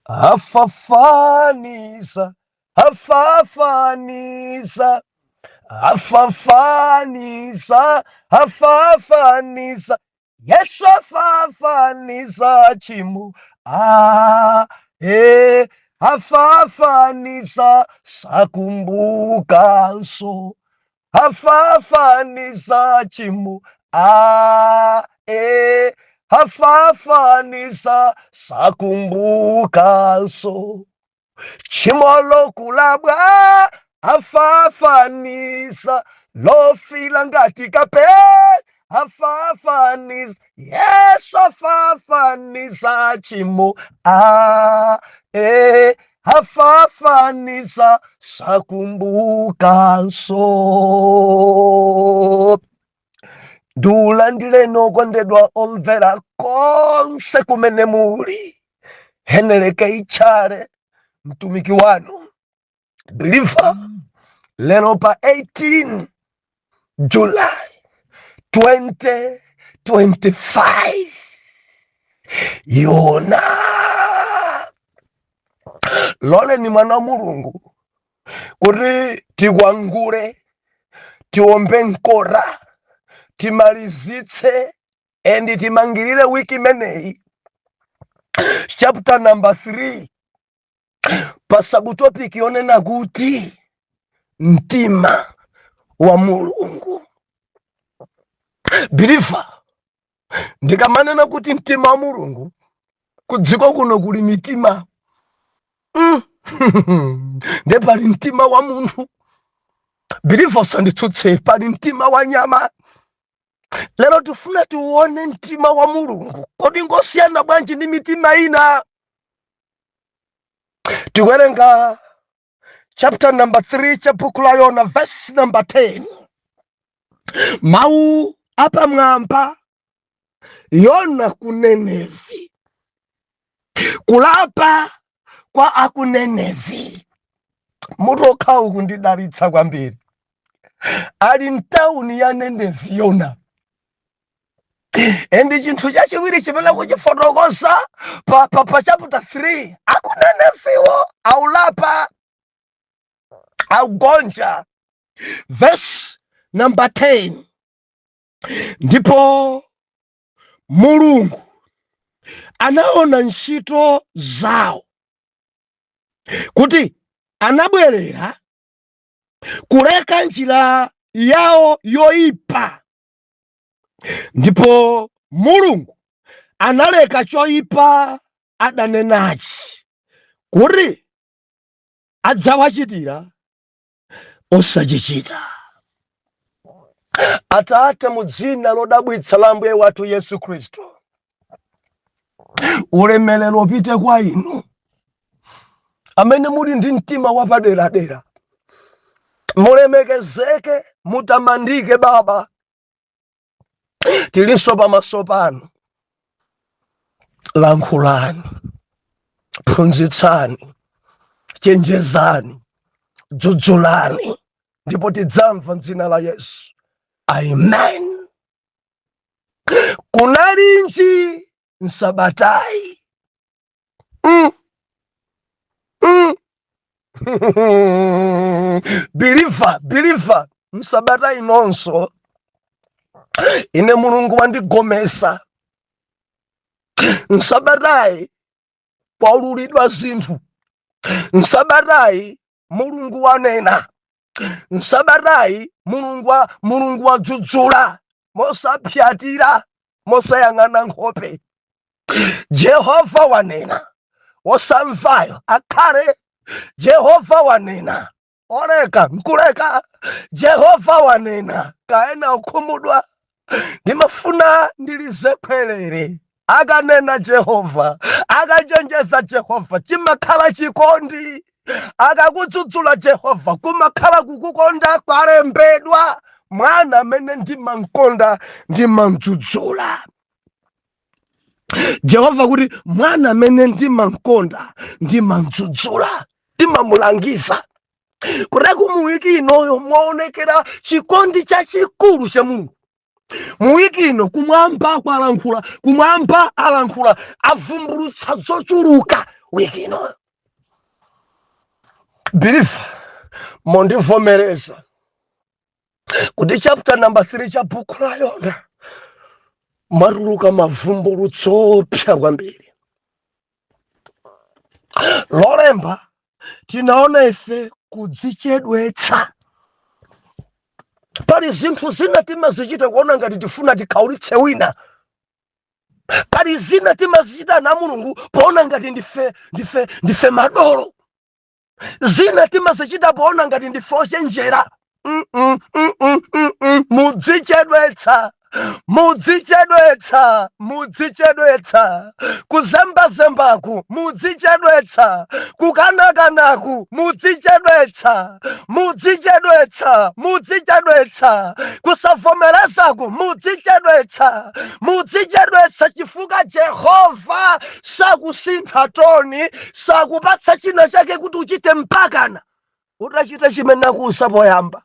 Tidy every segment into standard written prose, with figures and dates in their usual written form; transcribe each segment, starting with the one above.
afafanisa, afafanisa, afafanisa, afafanisa, Yesu afafanisa chimu, afafanisa sakumbuka nso, afafanisa chimu, afafanisa sakumbuka nso, chimolo kulabwa afafanisa lofila ngati kapezi afafanisa, Yesu afafanisa chimu, afafanisa sakumbuka nso. Dulandile nokondedwa omvera konse kumene muli, heneleke ichare mtumiki wanu Believer lero pa 18 July 2025 yona lole ni mwana Mulungu kuti tikwangule, tiombe nkora, timalizitse endi timangirire wiki meneyi chapter number 3 pa subtopic yonena kuti mtima wa Mulungu. Believer, ndikamanena kuti mtima wa Mulungu, kudziko kuno kuli mitima nde pali mtima wa munthu. Believer, sanditsutse, pali mtima wa nyama. Lero tifuna tiuone mtima wa Mulungu kodi ngosiyana bwanji ndi mitima ina. Tiwerenga chapter number 3 chapukula yona verse number 10. Mau apa mwamba yona kunenevi, kulapa kwa akunenevi. Mutoka ukundidalitsa kwambiri, ali mtauni ya Nenevi yona. Endi chinthu chachiwiri chimene kuchifotokoza pa chapter 3, akuneneviwo aulapa, augonja. Verse number 10, ndipo Mulungu anaona ntchito zawo kuti anabwerera kuleka njira yawo yoipa, ndipo Mulungu analeka choipa adanenachi kuti adzawachitira osachichita. Atate, mu dzina lodabwitsa la Ambuye wathu Yesu Khristu, ulemelero upite kwa inu amene muli ndi mtima wapaderadera. Mulemekezeke, mutamandike Baba. Tilinso pamaso panu, lankhulani, phunzitsani, chenjezani, dzudzulani, ndipo tidzamva m'dzina la Yesu. Amen. Kunalinji msabatai. Believer, msabatai nonso ine Mulungu wandigomesa. Msabatai paululidwa zinthu. Msabatai Mulungu wanena. Msabatai Mulungu wadzudzula, mosapyatira, mosayang'ana nkhope. Jehova wanena, osamvayo akhale. Jehova wanena, oleka nkuleka. Jehova wanena, kaena ukhumudwa. Ndimafuna ndilizekhwelere. Akanena Jehova, akajenjeza Jehova, chimakhala chikondi. Akakudzudzula Jehova, kumakhala kukukonda kwalembedwa. Mwana amene ndimamkonda ndimamdzudzula. Jehova kuti mwana amene ndimamkonda ndimamdzudzula, ndimamulangiza. Kureku muwiki inoyo mwaonekera chikondi chachikulu cha Mulungu. Muwiki ino kumwamba alankhula, avumbulutsa zochuluka wiki ino. Believe mondivomereza kuti chapter number 3 cha buku la Yona maruluka mavumbulutso opsa kwambiri. Lolemba tinaona ife kudzichedwetsa. Pali zinthu zina timazichita kuona ngati tifuna tikhaulitse wina. Pali zina timazichita na Mulungu poona ngati ndife madolo. Zina timazichita poona ngati ndife ochenjera. Mudzichedwetsa. Mudzichedwetsa. Kuzembazembaku mudzichedwetsa. Kukanakanaku mudzichedwetsa. Kusavomerezaku mudzichedwetsa chifukwa Jehova sakusintha toni, sakupatsa china chake kuti uchite mpakana utachita chimene akusa poyamba.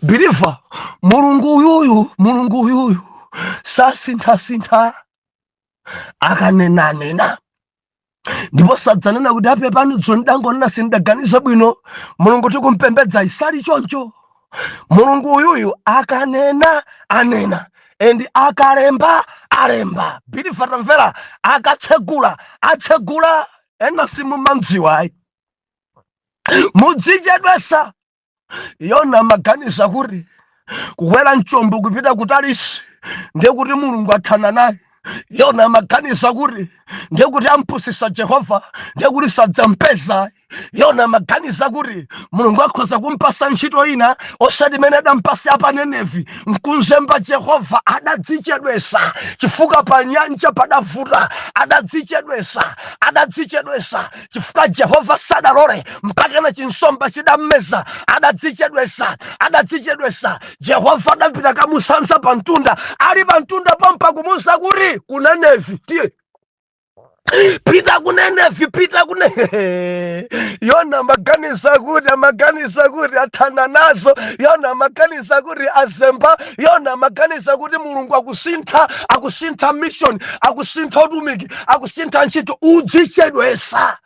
Believer, Mulungu uyuyu sasintha akanena ndipo sadzanena kuti ape pano dzondangonena sindaganiza bwino Mulungu tikumpembedza isali choncho. Mulungu uyuyu akanena anena and akalemba alemba. Believer tamvera, atsegula ena simumadziwa. Mudzichedwetsa. Yona maganiza kuti kukwera mchombo kupita kutalisi ndiye kuti Mulungu athana naye. Yona maganiza kuti ndiye kuti ampusisa Jehova ndiye kuti sadzampeza. Yona maganiza kuti Mulungu akhoza kumpasa ntchito ina osati imene adampasa apa Nenevi. Nkunzemba Jehova adadzichedwetsa chifukwa pa nyanja padavuta. Adadzichedwetsa chifukwa Jehova sadalole mpaka na chinsomba chidammeza. Adadzichedwetsa. Jehova adapita kamusansa pa mtunda. Ali pa mtunda pompa kumusa kuti ku Nenevi tiye. Pita kunenevi. Yona maganiza kuti athana nazo. Yona maganiza kuti azemba. Yona maganiza kuti Mulungu akusintha mission, akusintha utumiki, akusintha ntchito. Udzichedwetsa.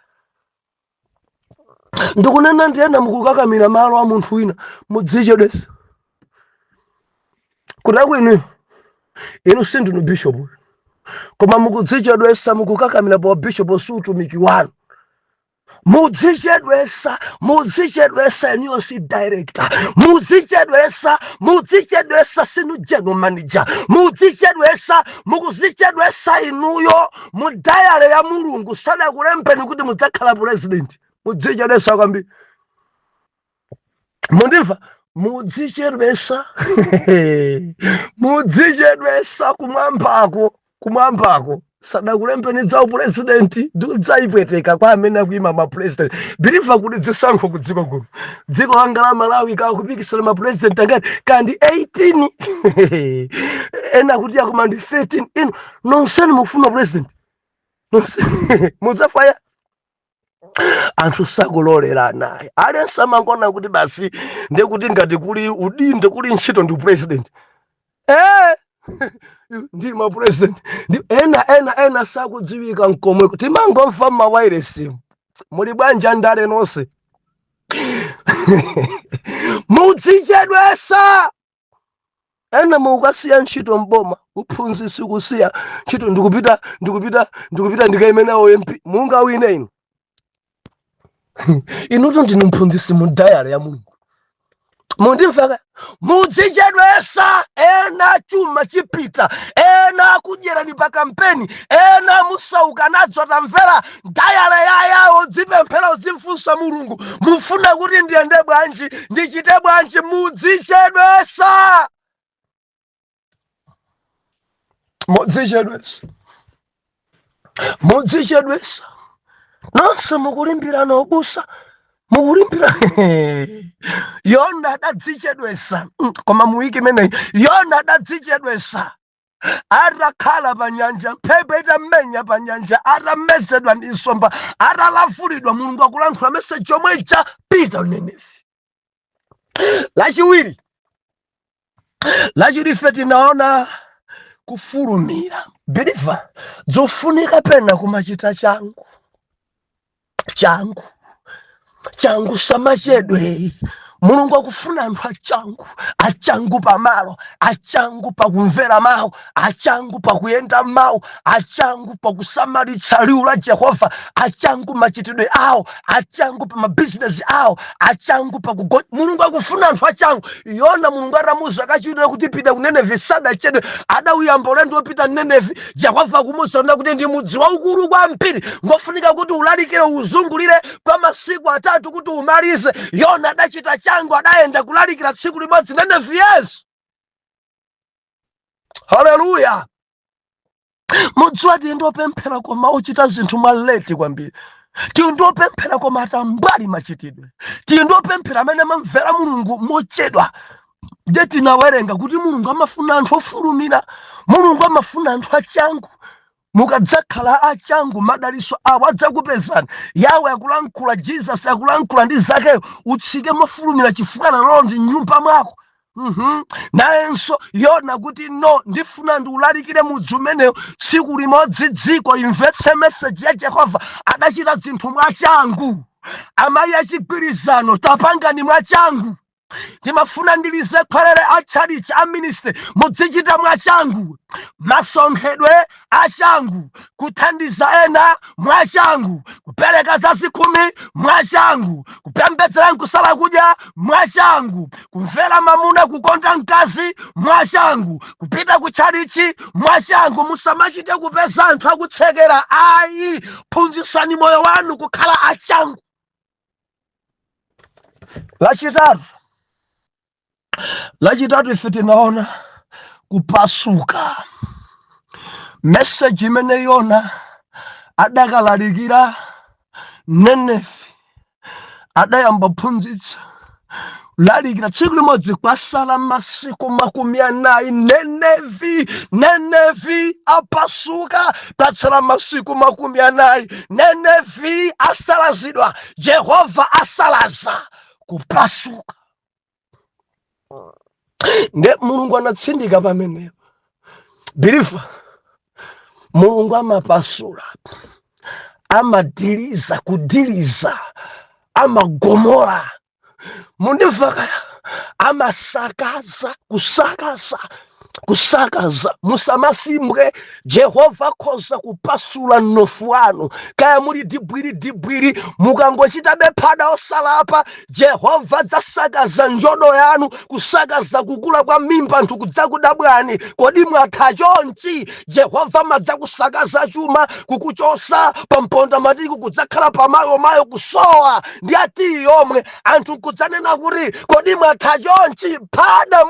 Ndikunena ndiyena mukukakamira malo a munthu wina mudzichedwetsa. Kutako inu sindinu bishop. Koma mukudzichedwetsa mukukakamira pa bishop sutumiki wanu. Mudzichedwetsa eniyo si director. Mudzichedwetsa sinu general manager. Mukudzichedwetsa inuyo mu diary ya Mulungu sadakulembeni kuti mudzakhala president. Mudzichedwetsa kwambiri. Mundimva? Mudzichedwetsa kumwambako sadakulembeni za upresidenti ndudzaipweteka kwa amene akuima mapresident. Believer kuti zisankho ku dziko kuno. Dziko langa la Malawi kakupikisana mapresident angati kandi 18 ena kuti akuma ndi 13 ino nonseni mufuna president. Mudzafaya anthu sakulolera naye. Aliyense amangona kuti basi ndiye kuti ngati kuli udindo kuli ntchito ndi president. Ndi ma president ena sakudziwika nkomwe kuti mangomva mawayilesi muli bwanja ndale nonse. Mudzichedwetsa. Ena mukasiya ntchito mboma uphunzitsi kusiya ntchito ndikupita ndikaimenawo MP mungawine inu. Inuto ndinu mphunzitsi mu diary ya Mulungu. Mundimveka? Mudzichedwetsa. Ena chuma chipita, ena kudyera ndi pa kampeni, ena musauka nadzo tamvera diary yawo dzipemphera udzifunsa Mulungu mufuna kuti ndiyende bwanji ndichite bwanji. Mudzichedwetsa. Nonse mukulimbira nobusa. Mukulimbira. Yona adadzichedwetsa. Koma muwiki imeneyi Yona adadzichedwetsa. Atakhala pa nyanja, mphepo itamenya pa nyanja, atamezedwa ndi nsomba, atalavulidwa, Mulungu akulankhula message yomwe ija pita Nenevi. Lachiwiri ife tinaona kufulumira. Believer, zofunika pena kumachita changu samachedwe. Mulungu akufuna anthu achangu pamalo, achangu pakumvera mawu, achangu pakuyenda mawu, achangu pakusamalitsa liwu la Jehova, achangu machitidwe awo, achangu pa mabizinesi awo, achangu Mulungu akufuna anthu achangu. Yona Mulungu atamuza kachiwiri kuti pita ku Nineve sadachedwe, adawuyamba ulendo wopita Nineve. Jehova akumuza kuti ndi mudzi waukulu kwambiri, ngofunika kuti ulalikire uzungulire kwa masiku 3 kuti umalize. Yona adachita changu, adaenda kulalikira tsiku limodzi Nineve. Yes, haleluya. Mudziwa tiyendopemphera koma uchita zinthu mwaleti kwambiri. Tiyendopemphera koma atambali machitidwe. Tiyendopemphera amene amamvera Mulungu mochedwa. Ndiye tinawerenga kuti Mulungu amafuna anthu ofulumira, Mulungu amafuna anthu achangu. Mukadzakhala achangu, madaliso awo adzakupezani. Yawe akulankhula, Jesus akulankhula ndi zakeyo, utsike mofulumira chifukwa lero ndi nyumba mwako. Nayenso Yona kuti no, ndifuna ndiulalikire mudzi umeneyo tsiku limodzi dziko imvetse message ya Jehova. Adachita zinthu mwachangu. Amayi achigwirizano tapangani mwachangu. Timafuna ndilize khwerere a church a ministry mudzichita mwachangu. Masonkhedwe achangu, kuthandiza ena mwachangu, kupereka zazikhumi mwachangu, kupembedzera nkusala kudya mwachangu, kumvera mamuna kukonda mkazi mwachangu, kupita ku church mwachangu. Musamachite kupeza anthu akutsekera. Ayi, phunzitsani moyo wanu kukhala achangu. Lachitatu ife tinaona kupasuka. Message imene Yona adakalalikira Nineve, adayamba phunzitsa lalikira tsiku limodzi kwasala masiku 40. Nineve apasuka, patsala masiku 40. Nineve asalazidwa, Jehova asalaza kupasuka. Nde Mulungu anatsindika pamenepo. Believer, Mulungu amapasula, amadiliza, kudiliza, amagomora. Mundimva, amasakaza, kusakaza. Musamasimwe, Jehova khoza kupasula mnofu wanu. Kaya muli dibwiri mukangochita bephada osalapa, Jehova dzasakaza njodo yanu, kusakaza kukula kwa mimba nthu kudzakudabwani. Kodi mwatha chonchi? Jehova madzakusakaza chuma, kukuchosa pamponda matiki kudzakhala pamayo kusowa. Ndi ati yomwe anthu kudzanena kuti kodi mwatha chonchi? Pada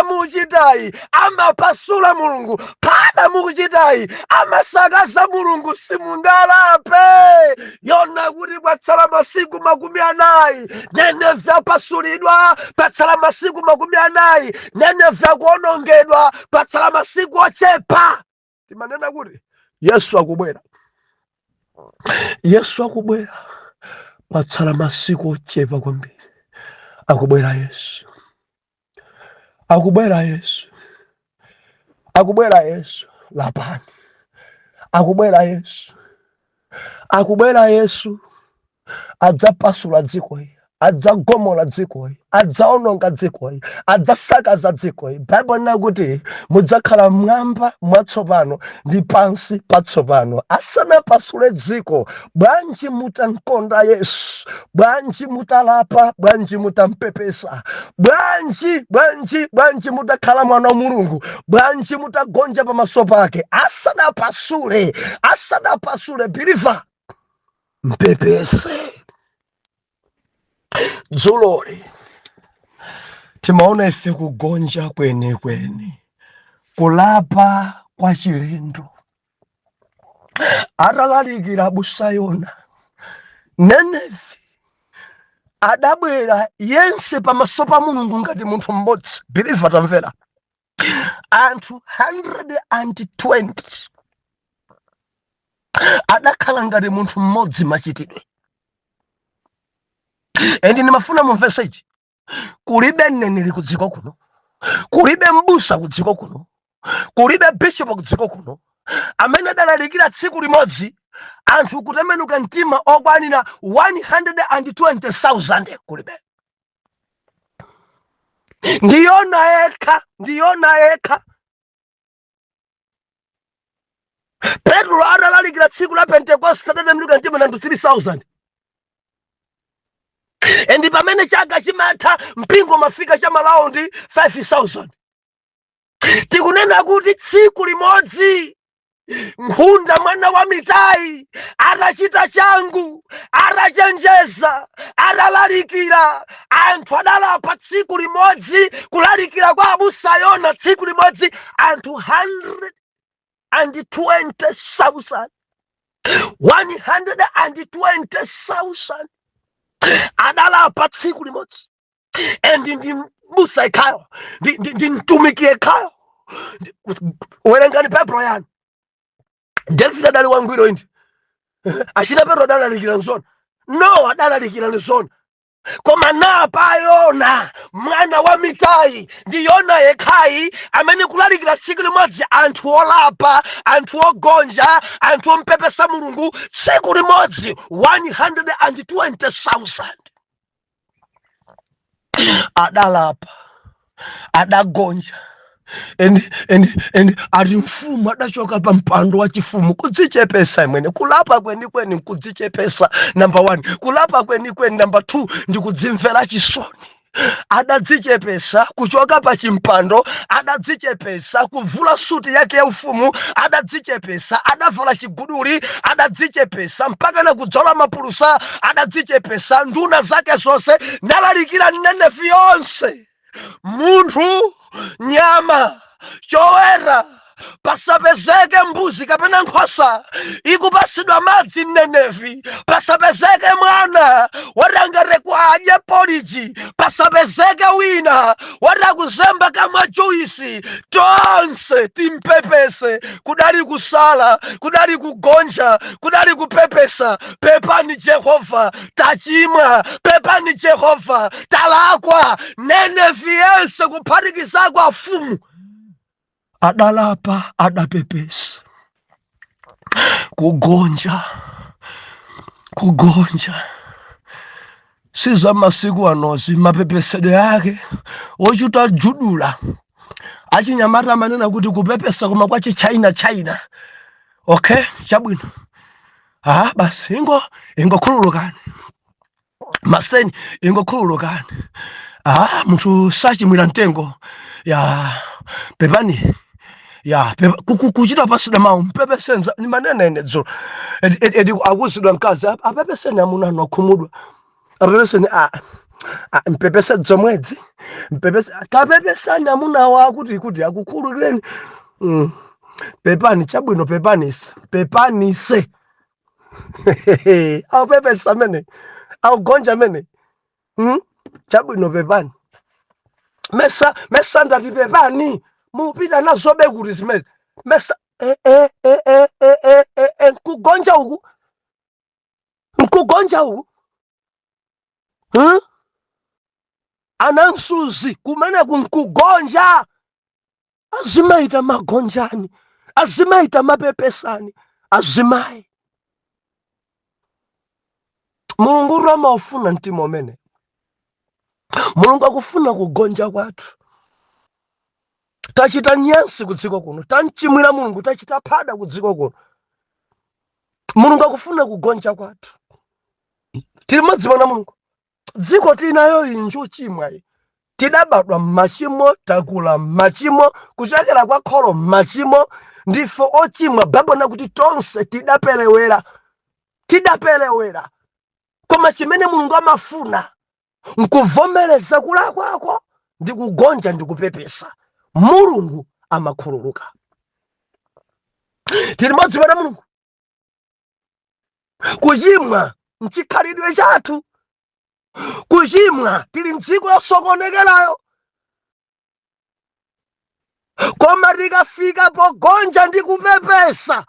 muchitai, amapasula Mulungu. Pada muchitai, amasakaza Mulungu, simungalape. Yona kuti patsala masiku 40, Nineve apasulidwa, patsala masiku 40. Nineve akuonongedwa, patsala masiku ochepa. Timanena kuti Yesu akubwera, patsala masiku ochepa kwambiri. Akubwera Yesu lapani. Akubwera Yesu adzapasula dziko ili, adzagomola dziko ili, adzaononga dziko ili, adzasakaza dziko ili. Bible nakuti mudzakhala mwamba mwatsopano ndi pansi patsopano. Asanapasule dziko, bwanji mutankonda Yesu, bwanji mutalapa, bwanji mutampepesa, bwanji mutakhala mwana wa Mulungu, bwanji mutagonja pamaso pake. Asanapasule believer, mpepese. Dzuloli timaona ife kugonja kweni, kulapa kwa chilendo. Atalalikira abusa Yona, Nineve adabwera yense pamaso pa Mulungu ngati munthu mmodzi. Believer, tamvera, anthu 120 adakhala ngati munthu mmodzi machitidwe. Endi nimafuna mumvese ichi, kulibe mneneri ku dziko kuno, kulibe mbusa kudziko kuno, kulibe bishop kudziko kuno amene adalalikira tsiku limodzi anthu kutembenuka mtima okwanira 120,000 kulibe. Ndiyona yekha Petro adalalikira tsiku la Pentecost adatembenuka mtima anthu 3,000. Endi pamene chaka chimatha mpingo mafika cha malaundi 5,000. Tikunena kuti tsiku limodzi Nkhunda mwana wa Mitai adachita changu, adachenjeza, adalalikira, anthu adalapa tsiku limodzi kulalikira kwa abusa Yona tsiku limodzi anthu 120,000. 120,000 adalapa tsiku limodzi. Endi ndi mbusa yekhayo, ndi mtumiki yekhayo. Werengani Petro yanu. David adali wangwiro indi. Achina Petro adalalikira nzona. No, adalalikira nzona. Koma napa Yona mwana wa Mitai ndi Yona yekhayi amene kulalikira tsiku limodzi anthu olapa, anthu ogonja, anthu ompepesa Mulungu tsiku limodzi 120,000. Adalapa, adagonja, ari mfumu adachoka pa mpando wa chifumu kudzichepesa imwene. Kulapa kweni kudzichepesa number 1, kulapa kweni number 2 ndi kudzimvera chisoni. Adadzichepesa kuchoka pa chimpando, adadzichepesa kuvula suti yake ya ufumu, adadzichepesa adavala chiguduli, adadzichepesa mpaka na kudzola mapulusa, adadzichepesa nduna zake zonse nalalikira Ninevi yonse. Munthu, nyama, chowera, pasapezeke mbuzi kapena nkhosa ikupasidwa madzi Ninevi, pasapezeke mwana watangarekwa adye poliji, pasapezeke wina watakuzemba kamwa juisi, tonse timpepese. Kudali kusala, kudali kugonja, kudali kupepesa. Pepani Jehova, tachimwa. Pepani Jehova, talakwa. Ninevi yense kuphatikizako afumu adalapa, adapepesa. Kugonja siza masiku anozi mapepesedwe yake ochuta judula achinyamata manena kuti kupepesa kuma kwa China. Okay, chabwino. Basi ingo khululukani masteni, ingo khululukani. Munthu sachimwira mtengo ya pepani ya kuchita pasida mawu mpepesenza ni manena ene dzo edi akusidwa mkazi apepeseni amuna nokhumudwa apepeseni mpepese dzomwedzi mpepese kapepesani amuna wa kuti akukhululeni. Pepani chabwino, pepanise au pepesa mene au gonja mene chabwino pepani mesa ndati pepani mupita nazobe kuti zimene mesa nkugonja uku anamsuzi kumene kunkugonja azimaita magonjani, azimaita mapepesani, azimayi. Mulungu rama ufuna mtima umene. Mulungu akufuna kugonja kwathu. Tachita nyansi kudziko kuno, tanchimwira Mulungu, tachita pada kudziko kuno. Mulungu akufuna kugonja kwathu. Tili madzimana Mulungu. Dziko tinayo injo chimwa. Tidabadwa machimo, takula machimo, kuchokera kwa kholo machimo, ndifo ochimwa. Babona kuti tonse tidapelewera. Koma chimene Mulungu amafuna nkuvomereza kulakwa kwako ndi kugonja ndi kupepesa. Mulungu amakhululuka. Tili madzimana Mulungu. Kuchimwa nchikhalidwe chathu. Kuchimwa tili mdziko losokonekerayo. Koma tikafika pogonja ndi kupepesa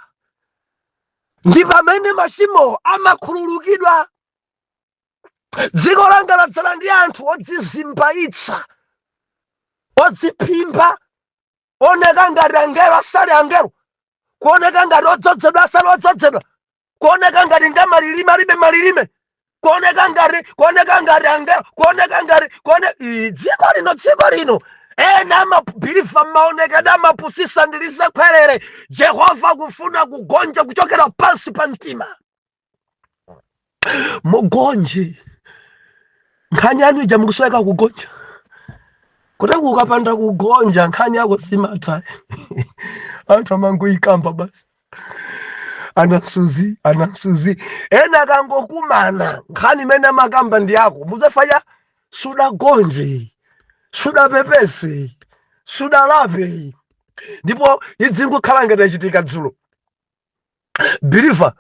ndi pamene machimo amakhululukidwa. Dziko langa ladzala ndi anthu odzizimbaitsa. odzipimba oneka ngati angelo asali angelo, kuoneka ngati odzozedwa asali odzozedwa, kuoneka ngati ngamalilime alibe malilime, kuoneka ngati angelo, dziko lino ena amabhilifa maonekedwe amapusisa ndilise khwerere. Jehova kufuna kugonja kuchokera pansi pa mtima. Mugonje nkhani yanu ija mukusweka kugonja, kuti ukapanda kugonja nkhani yako simata. Anthu amangoyikamba basi, anasuzi ena kangokumana nkhani imene amakamba ndi yako muzafanya sudagonje, sudapepese, sudalape, ndipo idzingokhala ngati yachitika dzulo. Believer,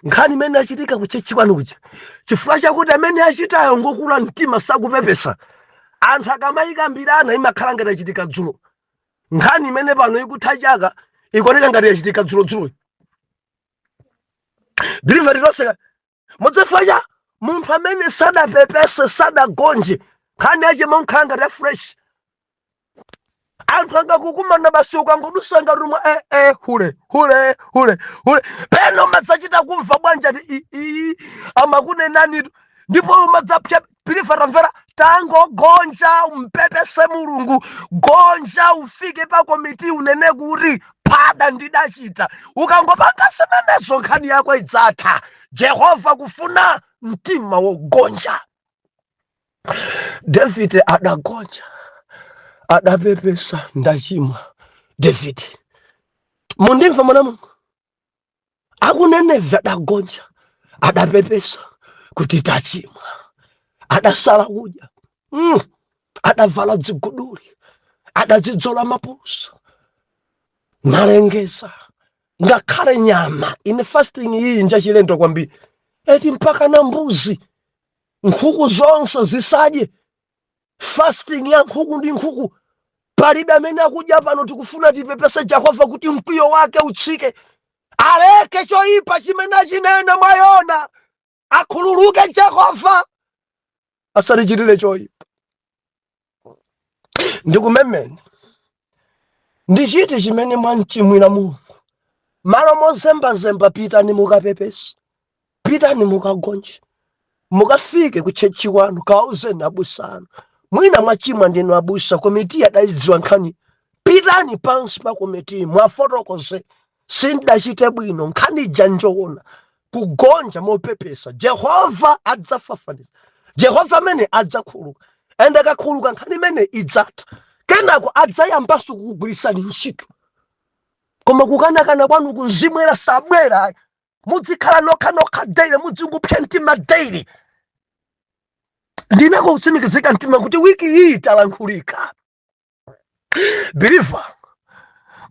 nkhani imene achitika kuchechi kwanu kuja chifukwa chakuti amene achitayo ngokula mtima sakupepesa. Anthu akamayikambirana imakhala ngati yachitika dzulo. Nkhani imene pano ikutha chaka ikuoneka ngati yachitika dzulo. Believer tiloseka mudzafanya munthu amene sadapepese sadagonje nkhani yache monkhala ngati ya fresh. Anthu angakukumana basi ukangodusa ngati rumwe hule peno madzachita kumva bwanja amakunenani, ndipo umadzapya. Believer tamvera, tangogonja umpepese Mulungu, gonja ufike pa komiti unene kuti pada ndidachita. Ukangopanga semenezo nkhani yako idzatha. Jehova kufuna mtima wogonja. David adagonja, adapepesa ndachimwa. David mundimva mwana Mulungu, akuneneva adagonja, adapepesa kuti tachimwa, adasala kudya, adavala dziguduli, adadzidzola mapusa, nalengesa ngakhale nyama. Ine fasting iyi njachilendo kwambiri, eti mpaka na mbuzi, nkhuku zonse zisadye. Fasting ya nkhuku ndi nkhuku. Palibe amene akudya pano tikufuna tipepese Jehova kuti mkwiyo wake utsike, aleke choyipa chimene achinena mwayona, akhululuke Jehova, asalichitire choyipa. Ndikumemene ndichite chimene mwanchimwira Mulungu. Malo mozembazemba pitani mukapepese, pitani mukagonje, mukafike kuchechi kwanu kauzeni abusanu. Mwina mwachimwa ndinu abusa, komiti adaidziwa nkhani, pitani pansi pa komiti mwafotokoze sindachite bwino, nkhani janjoona, kugonja mopepesa. Jehova adzafafaniza, Jehova amene adzakhuluka, ende akakhuluka nkhani imene idzatha. Kenako adzayambaso kukugwirisani ntchito. Koma kukanakana kwanu kunzimwera sabwera, muzikhala nokha daily, muzingupsa mtima daily. Ndinako kutsimikizika mtima kuti wiki hii talankhulika. Believer,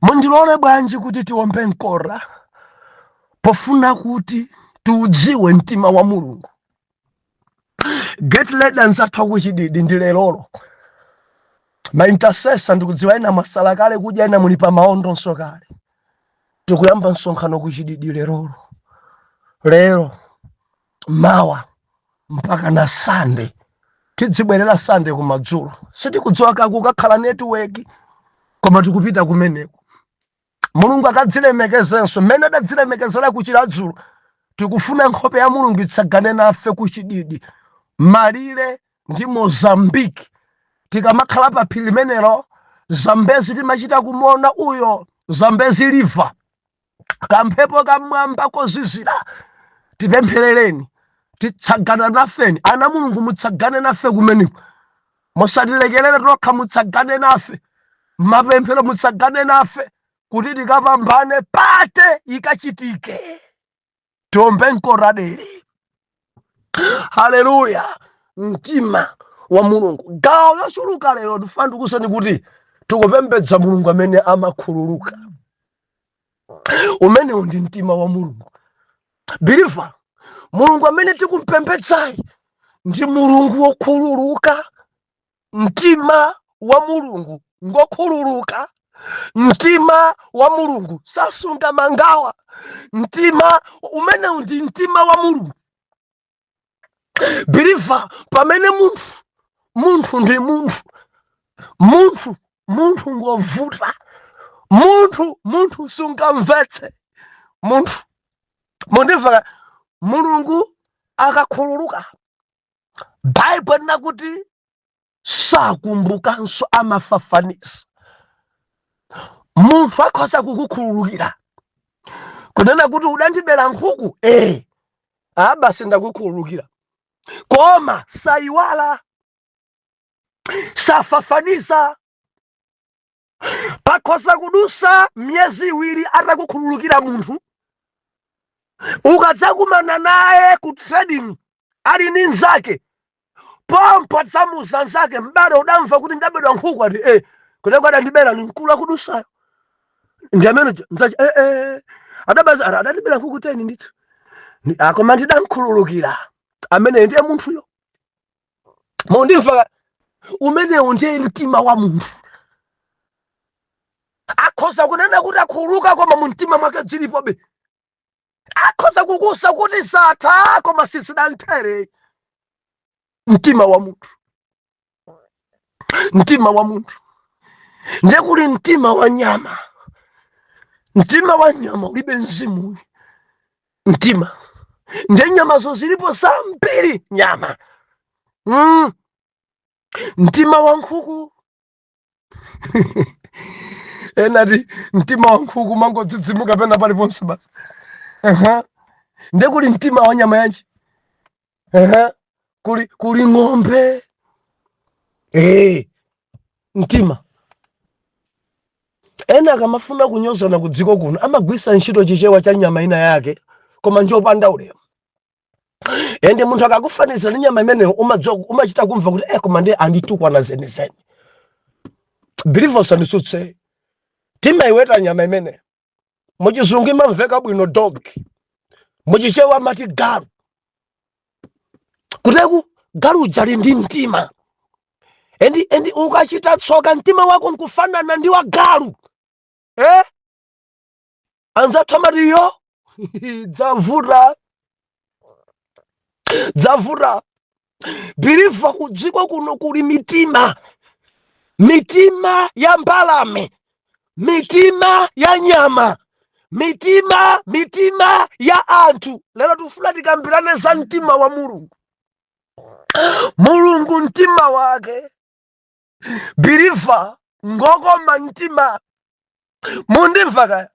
mundilole bwanji kuti tiombe nkora pofuna kuti tiudziwe mtima wa Mulungu. Get led nzathu kuchididi ndi lero. Ma intercessor ndikudziwa ina masala kale kudya ina mulipa maondo nsokale. Tikuyamba nsonkhano kuchididi lero mawa mpaka na Sunday. Tidzibwerera Sunday kumadzulo. Sitikudziwa kakukakhala network, koma tikupita kumeneko. Mulungu akadzilemekezenso mmene adadzilemekezera kuchira dzulo. Tikufuna nkhope ya Mulungu itsagane nafe kuchididi. Malire ndi Mozambique. Tikamakhala pa phiri limenelo, Zambezi timachita kumona uyo Zambezi River. Kamphepo kamwamba kozizira. Tipempherereni, titsagana nafeni. Ana Mulungu mutsagane nafe kumeneko. Musatilekelere tokha, mutsagane nafe. Mapemphero mutsagane nafe kuti tikapambane pate ikachitike. Tiombe nkoradere. Haleluya. Mtima wa Mulungu gawo yochuluka lero ndifuna kusani kuti tikupembedza Mulungu amene amakhululuka. Umene ndi mtima wa Mulungu. Believer, Mulungu amene tikumpembedzayi ndi Mulungu wokhululuka. Mtima wa Mulungu ngokhululuka. Mtima wa Mulungu sasunga mangawa. Mtima umene ndi mtima wa Mulungu. Believer, pamene munthu ndi munthu munthu ngovuta, munthu sungamvetse, munthu mundimva. Mulungu akakhululuka, Bible nakuti sakumbukanso amafafaniza. Munthu akhoza kukukhululukira kunena kuti udandibera nkhuku, basi ndakukhululukira, koma sayiwala, safafaniza. Pakhoza kudusa myezi 2 atakukhululukira munthu, ukadzakumana naye ku trading ali ndi nzake, pompo tsamuza nzake, mbale udamva kuti ndabedwa nkhuku, ati kuleko adandibera ni mkulu akudusayo, ndi amene nzake adandibera nkhuku 10 ndithu, koma ndidamkhululukira. Amene ndiye munthuyo. Mundimva, umenewo ndiye mtima wa munthu. Akhoza kunena kuti akhululuka, koma mu mtima mwake zilipobe. Akhoza kukusa kuti satha, koma sisidanthere. Mtima wa munthu, mtima wa munthu ndiye kuli mtima wa nyama. Mtima wa nyama ulibe mzimu. Mtima ndiye nyama zo zilipo zambiri nyama. Mtima wa nkhuku enati mtima wa nkhuku mangodzidzimuka pena paliponse basi. Ndiye kuli mtima wa nyama yanji. Kuli ng'ombe. Mtima ena akamafuna kunyozana ku dziko kuno amagwisa ntchito chichewa cha nyama ina yake, koma njopanda ulemu. Ende munthu akakufanizira ndi nyama imeneyo umachita kumva kuti koma ndiye anditukwa na zenizeni. Believers andisutse, timaiweta nyama imeneyo. Muchizungu imamveka bwino dog, muchichewa amati galu. Kuteku galu ujali ndi mtima. Endi ukachita tsoka mtima wako nkufanana ndi wa galu. Anzathu amatiyo dzavura. Biliva kudziko kuno kuli mitima. Mitima ya mbalame, mitima ya nyama, mitima ya anthu. Lero tufuna tikambirane za mtima wa Mulungu. Mulungu mtima wake, biliva ngokoma mtima. Mundimva kaya?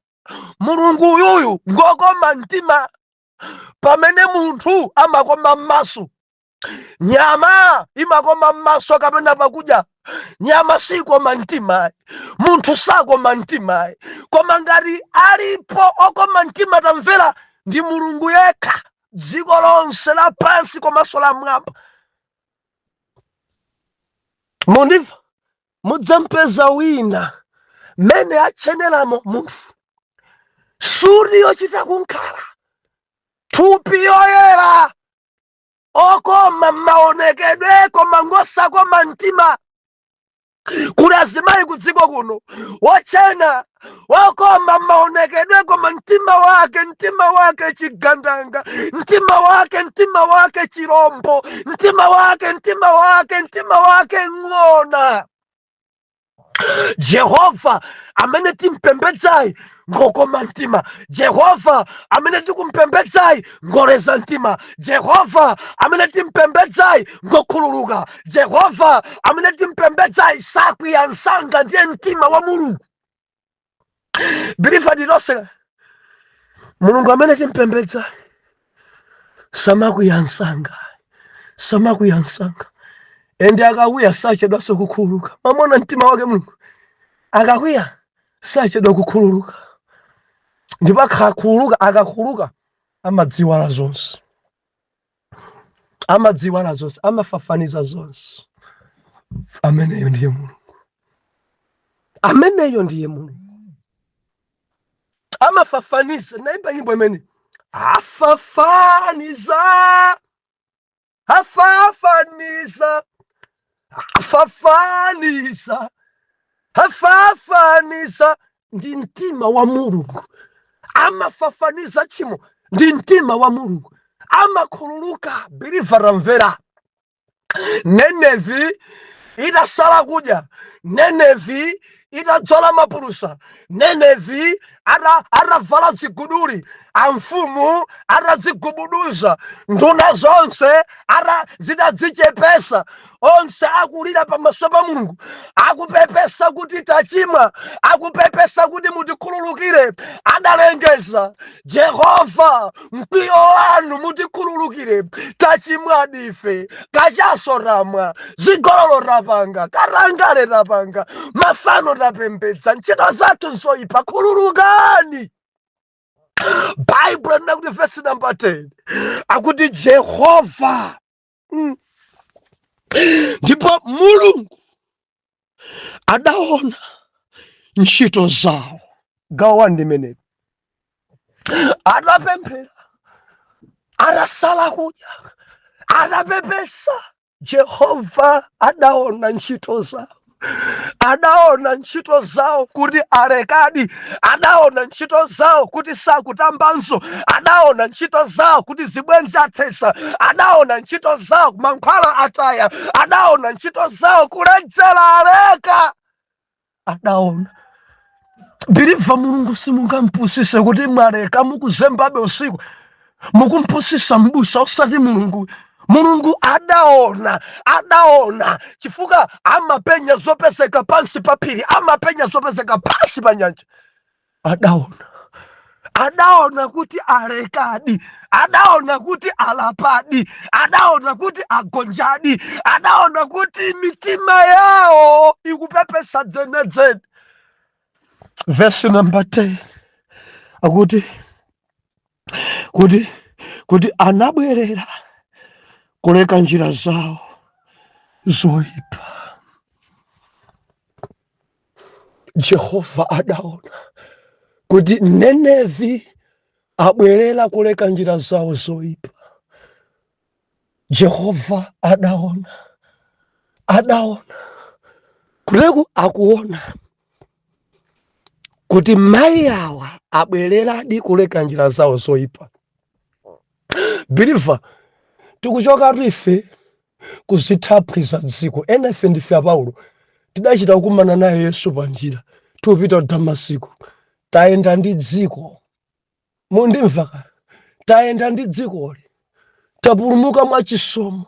Mulungu uyuyu ngokoma mtima. Pamene munthu amakoma m'maso, nyama imakoma m'maso kapena pakudya. Nyama sikoma mtima, munthu sakoma mtima. Koma ngati alipo okoma mtima, tamvera, ndi Mulungu yekha, dziko lonse lapansi komanso la mwamba. Mundimva, mudzampeza wina mene achenelamo munthu suri yochita kunkhala, thupi yoyera, okoma maonekedwe koma ngosakoma mtima. Kuli azimayi kudziko kuno wochena wakoma maonekedwe koma mtima wake chigandanga, mtima wake chirombo, mtima wake ng'ona. Jehova amene timpembedzayi ngokoma mtima. Jehova amene tikumpembedzayi ngoleza mtima. Jehova amene timpembedzayi ngokhululuka. Jehova amene timpembedzayi sakwiya nsanga, ndiye mtima wa Mulungu. Biliva dilose Mulungu amene timpembedzayi samakwiya nsanga. Ende akakwiya sachedwanso kukhululuka. Mamona mtima wake Mulungu akakwiya sachedwa kukhululuka. Ndipo akakhululuka amadziwala zonse, amafafaniza zonse. Ameneyo ndiye Mulungu. Amafafaniza. Naimba nyimbo imene afafaniza ndi mtima wa Mulungu. Amafafaniza chimo ndi mtima wa Mulungu. Amakhululuka. Biliva ramvera, Nenevi itasala kudya, Nenevi itadzola mapulusa, Nenevi atavala ziguduli, amfumu atazigubuduza, nduna zonse zitadzichepesa, onse akulira pamaso pa Mulungu, akupepesa kuti tachimwa, akupepesa kuti mutikhululukire. Adalengeza, Jehova, mkwiyo wanu mutikhululukire, tachimwadi ife, kachaso ramwa, zigololo rapanga, karangale rapanga, mafano tapembedza, ntchito zathu nzoyipa, khululukani. Bible nakuti verse number 10 akuti Jehova ndipo Mulungu adaona ntchito zawo. Gawa ndimene adapemphera, adasala kudya, adapepesa. Jehova adaona ntchito zawo, adaona ntchito zawo kuti alekadi, adaona ntchito zawo kuti sakutambanso, adaona ntchito zawo kuti zibwenzi athesa, adaona ntchito zawo mankhwala ataya, adaona ntchito zawo kuledzera aleka, adaona. Believe Mulungu simungampusise kuti mwaleka mukuzembabe usiku, mukumpusisa mbusa usati Mulungu. Mulungu adaona chifuka amapenya zopezeka pansi pa phiri, amapenya zopezeka pansi pa nyanja. Adaona kuti alekadi, adaona kuti alapadi, adaona kuti agonjadi, adaona kuti mitima yao ikupepesa dzenedzene. Verse number 10 kuti anabwerera kuleka njira zawo zoyipa. Jehova adaona kuti Nenevi abwerera kuleka njira zawo zoyipa. Jehova adaona kuleku akuona kuti mai awa abwerera di kuleka njira zawo zoyipa. Believer, tikuchoka ife kuzithaphiza dziko. Enefe ndife a Paulo tidachita kukumana naye Yesu panjira, tupita Damasiko, taenda ndi dziko. Mundimva, taenda ndi dzikoli, tapulumuka mwachisomo.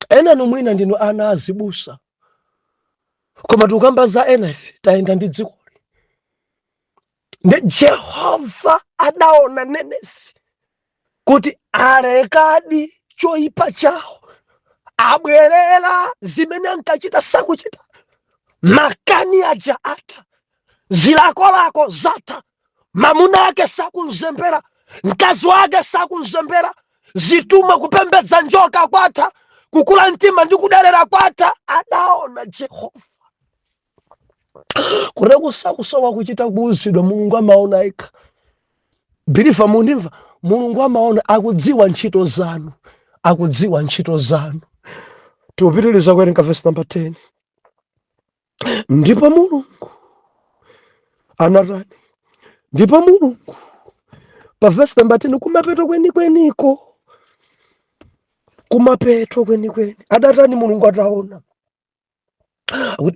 Ena nomwina ndino ana azibusa, koma tukamba za enefe taenda ndi dzikoli. Ndi Jehova adaona Nenevi kuti alekadi choyipa chawo, abwerera zimene ankachita sakuchita, makani aja atha, zilakolako zatha, mamuna ake sakunzembera, mkazi wake sakunzembera, zituma kupembedza njoka kwatha, kukula mtima ndi kudelera kwatha. Adaona Jehova kureko sakusowa kuchita kuuzidwa. Mulungu amaona eka. Bilifa mundimva, Mulungu amaona, akudziwa ntchito zanu, akudziwa ntchito zanu. Tupitiliza kuwerenga verse number 10. Ndipo Mulungu anatani, ndipo Mulungu pa verse number 10 kumapeto kwenikweniko, kumapeto kwenikweni adatani. Mulungu ataona,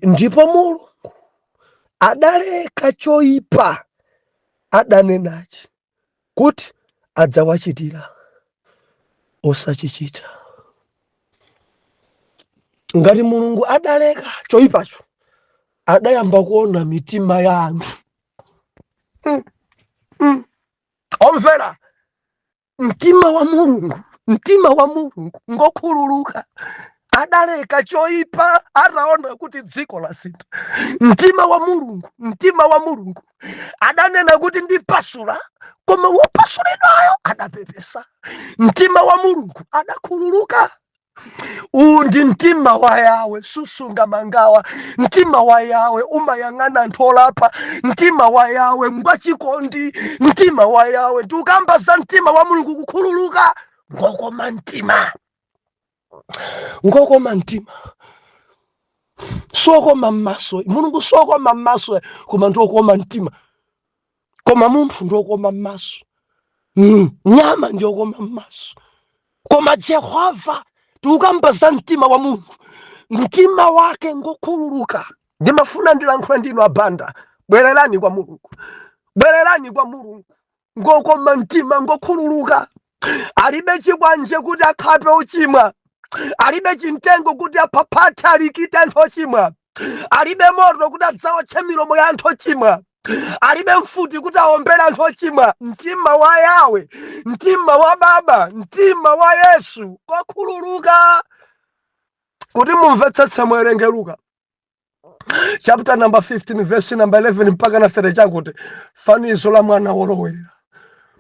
ndipo Mulungu adaleka choyipa adanenachi kuti adzawachitira osachichita. Ngati Mulungu adaleka choyipacho, adayamba kuona mitima ya anthu. Omvera, mtima wa Mulungu ngokhululuka. Adaleka choyipa, adaona kuti dziko lasintha. Mtima wa Mulungu adanena kuti ndipasula, koma wopasulidwayo adapepesa. Mtima wa Mulungu adakhululuka. Undi mtima wa Yawe susunga mangawa, mtima wa Yawe umayang'ana anthu olapa, mtima wa Yawe ngwachikondi, mtima wa Yawe tukamba za mtima wa Mulungu kukhululuka. Ngokoma mtima sokoma m'maso. Mulungu sokoma m'maso, koma ndokoma mtima. Koma munthu ndokoma m'maso, nyama ndokoma m'maso. Koma Jehova tukamba za mtima wa Mungu, mtima wake ngokhululuka. Ndimafuna ndilankhula ndinu abanda, bwererani kwa Mulungu, bwererani kwa Mulungu. Ngokoma mtima ngokhululuka. Alibe chibwanje kuti akhape uchimwa, alibe chintengo kuti aphaphathe alikite anthu ochimwa, alibe moto kuti adzawotche milomo ya anthu ochimwa, alibe mfuti kuti awombere anthu ochimwa. Mtima wa Yawe, mtima wa Baba, mtima wa Yesu ngokhululuka. Kuti mumvetsetse mwerenge Luka chapter number 15 verse number 11 mpaka na 30 chakuti fanizo la mwana wolowera.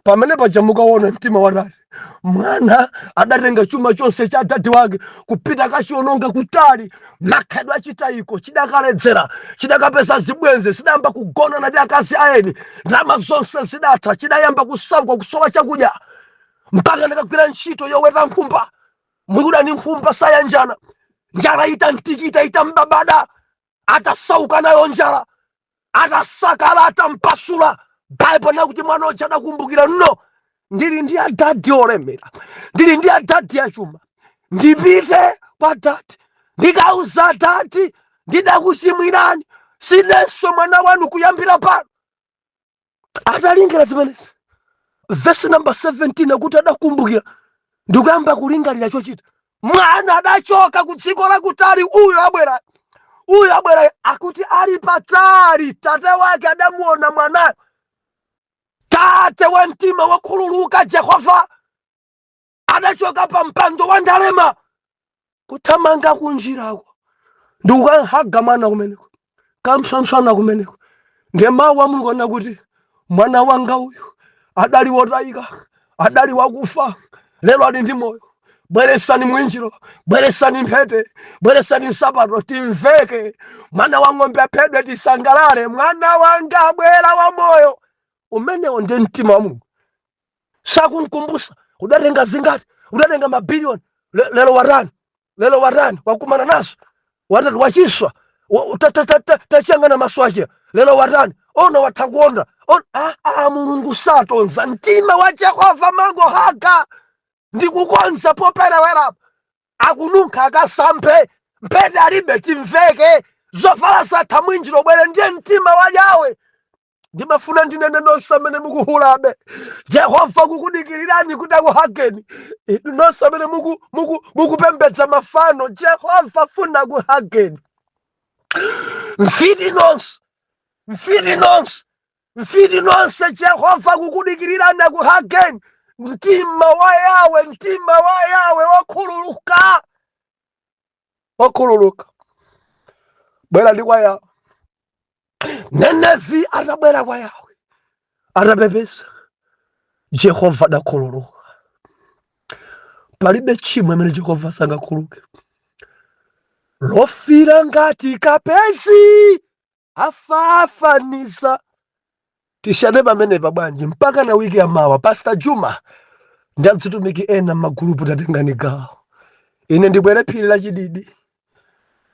Pamene paja mukaona mtima wa Tate, mwana adatenga chuma chonse cha Tate wake kupita kachiononga kutali, makhedwe achitayiko chidakaledzera, chidakapeza zibwenzi, chidayamba kugona ndi akazi aeni, ndalama zonse zidatha, chidayamba kusauka kusowa chakudya, mpaka ndakagwira ntchito yoweta nkhumba. Mwikuda ni nkhumba sayanjana, njala itantikita itambabada, atasauka nayo njala, atasakala atampasula. Bible nakuti mwana uja adakumbukira, no, ndili ndi adadi olemera, ndili ndi adadi achuma, ndipite kwa Tate ndikauza Tate ndidakuchimwirani, sinenso mwana wanu kuyambira pano. Atalingira zimenezi. Verse number 17 akuti adakumbukira, ndikuyamba kulingalira chochita. Mwana adachoka ku dziko lakutali, uyo abwera akuti ali patali. Tate wake adamuona mwanayo. Tate wa mtima wakhululuka Jehova adachoka pa mpando wa ndalema kuthamanga kunjirako, ndikukahaga mwana kumeneko, kamswanswana kumeneko. Ndiye mawu a Mulungu ana kuti mwana wanga uyu adali wotayika, adali wakufa, lero ali ndi moyo. Bweresani mwinjiro, bweresani mphete, bweresani nsapato, timveke. Mwana wa ng'ombe aphedwe tisangalale, mwana wanga abwera wa moyo. Umenewo ndi mtima wa Mulungu. Sakunkumbusa udatenga zingati, udatenga mabilioni, lelo warani wakumana naso, watatu wachiswa, tachiyangana maso ake, lelo warani, ona watakuonda. Mulungu satonza mtima wa Jehova mangohaga ndikukonza poperewera, akununkha akasampe, mphete alibe timveke, zovala satha mwinjiro bwere. Ndiye mtima wa Yawe. Ndimafuna ndinene nonse amene mukuhulabe, Jehova kukudikirirani kuti akuhageni. Nonse amene mukupembedza mafano, Jehova funa kuhageni. Mfiti nonse, Jehova kukudikirirani akuhageni. Mtima wa Yawe wakhululuka. Bwera ndi kwa Yawe. Nenevi atabwera kwa Yawe, atapepesa, Jehova adakhululuka. Palibe chimwe amene Jehova sangakhululuke. Lofira ngati kapezi afafanisa. Tishane pamenepa bwanji mpaka na wiki ya mawa. Pastor Juma ndi atumiki ena magulupu tatengani gawo. Ine ndibwere phiri lachididi,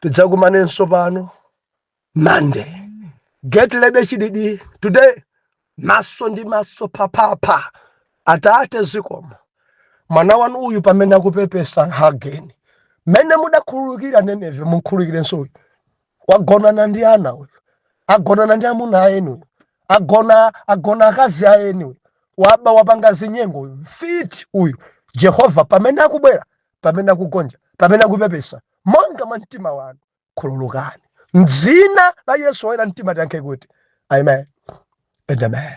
tidzakumanenso pano Monday. Get ready chididi today. Maso ndi maso papapa. Atate zikomo. Mwana wanu uyu pamene akupepesa hageni. Mene mudakhululukira Neneve munkhululukire nso. Wagonana ndi ana uyu, agonana ndi amuna aenu, agona akazi aenu, waba wapanga zinyengo uyu, mfiti uyu. Jehova pamene akubwera, pamene akugonja, pamene akupepesa, monga mwa mtima wanu khululukani. Mdzina la Yesu woyera mtima tiyankhe kuti amen and amen.